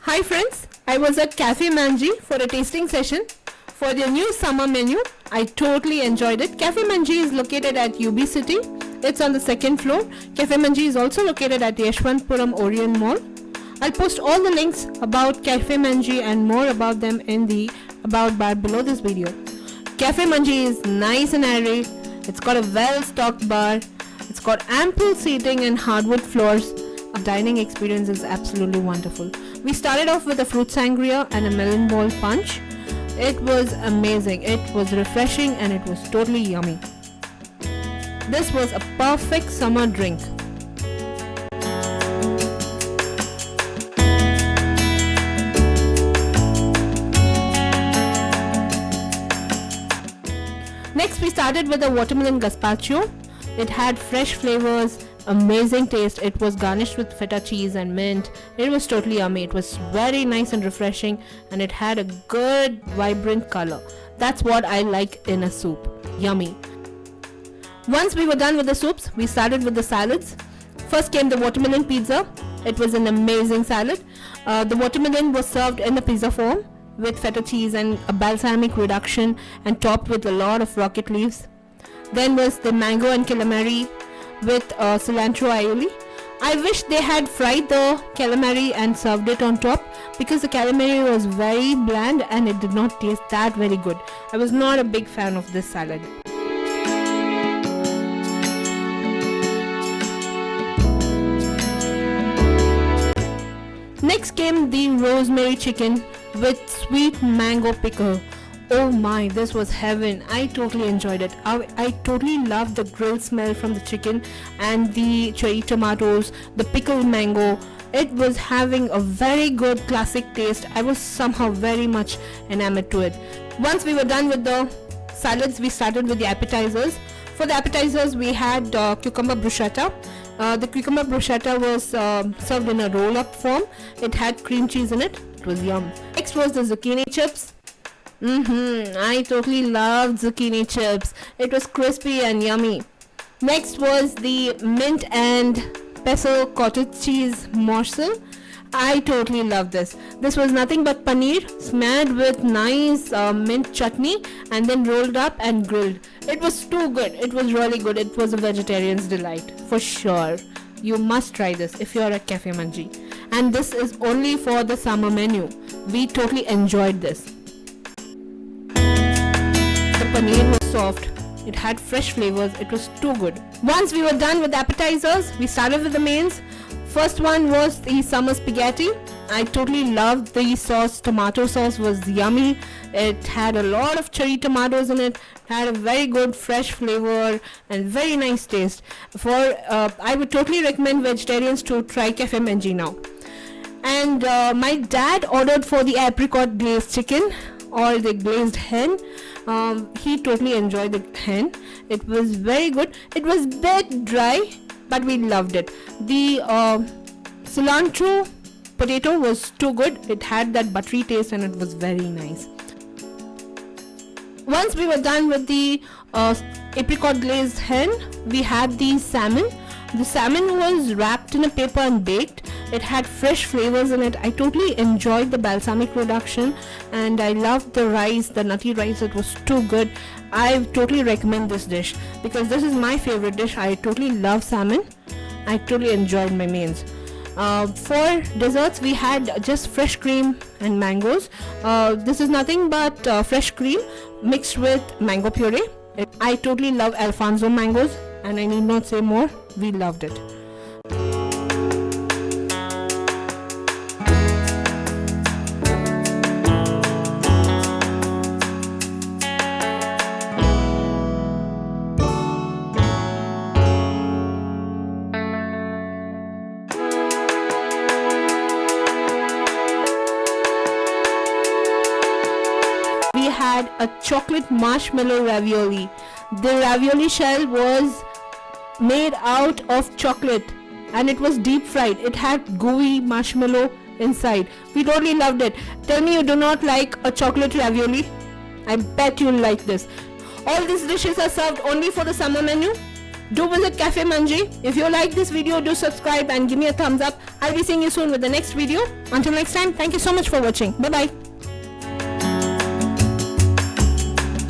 Hi friends, I was at Cafe Manji for a tasting session for their new summer menu. I totally enjoyed it. Cafe Manji is located at UB City. It's on the second floor. Cafe Manji is also located at Yeshwantpuram Orion Mall. I'll post all the links about Cafe Manji and more about them in the about bar below this video. Cafe Manji is nice and airy. It's got a well-stocked bar. It's got ample seating and hardwood floors. Our dining experience is absolutely wonderful. We started off with a fruit sangria and a melon ball punch. It was amazing. It was refreshing and it was totally yummy. This was a perfect summer drink. Next we started with a watermelon gazpacho. It had fresh flavors, amazing taste. It was garnished with feta cheese and mint. It was totally yummy. It was very nice and refreshing, and it had a good vibrant color. That's what I like in a soup. Yummy. Once we were done with the soups, we started with the salads. First came the watermelon pizza. It was an amazing salad. The watermelon was served in the pizza form with feta cheese and a balsamic reduction and topped with a lot of rocket leaves. Then was the mango and calamari with cilantro aioli. I wish they had fried the calamari and served it on top, because the calamari was very bland and it did not taste that very good. I was not a big fan of this salad. Next came the rosemary chicken with sweet mango pickle. Oh my, this was heaven. I totally enjoyed it. I totally loved the grilled smell from the chicken and the cherry tomatoes, the pickled mango. It was having a very good classic taste. I was somehow very much enamored to it. Once we were done with the salads, we started with the appetizers. For the appetizers, we had cucumber bruschetta. The cucumber bruschetta was served in a roll-up form. It had cream cheese in it. It was yum. Next was the zucchini chips. I totally loved zucchini chips. It was crispy and yummy. Next was the mint and pesto cottage cheese morsel. I totally loved this. This was nothing but paneer smeared with nice mint chutney and then rolled up and grilled. It was too good. It was really good. It was a vegetarian's delight for sure. You must try this if you're at Cafe Manji. And this is only for the summer menu. We totally enjoyed this. The paneer was soft. It had fresh flavors. It was too good. Once we were done with appetizers, we started with the mains. First one was the summer spaghetti. I totally loved the sauce. Tomato sauce was yummy. It had a lot of cherry tomatoes in it. Had a very good fresh flavor and very nice taste. I would totally recommend vegetarians to try Cafe Manji now. And my dad ordered for the apricot glazed chicken or the glazed hen. He totally enjoyed the hen. It was very good. It was a bit dry, but we loved it. The cilantro potato was too good. It had that buttery taste and it was very nice. Once we were done with the apricot glazed hen, we had the salmon. The salmon was wrapped in a paper and baked. It had fresh flavors in it. I totally enjoyed the balsamic reduction and I loved the rice, the nutty rice. It was too good. I totally recommend this dish because this is my favorite dish. I totally love salmon. I totally enjoyed my mains. For desserts, we had just fresh cream and mangoes. This is nothing but fresh cream mixed with mango puree. I totally love Alfonso mangoes and I need not say more. We loved it. We had a chocolate marshmallow ravioli. The ravioli shell was made out of chocolate and it was deep fried. It had gooey marshmallow inside. We totally loved it. Tell me you do not like a chocolate ravioli. I bet you'll like this. All these dishes are served only for the summer menu. Do visit Cafe Manji. If you like this video, do subscribe and give me a thumbs up. I'll be seeing you soon with the next video. Until next time, thank you so much for watching. Bye bye.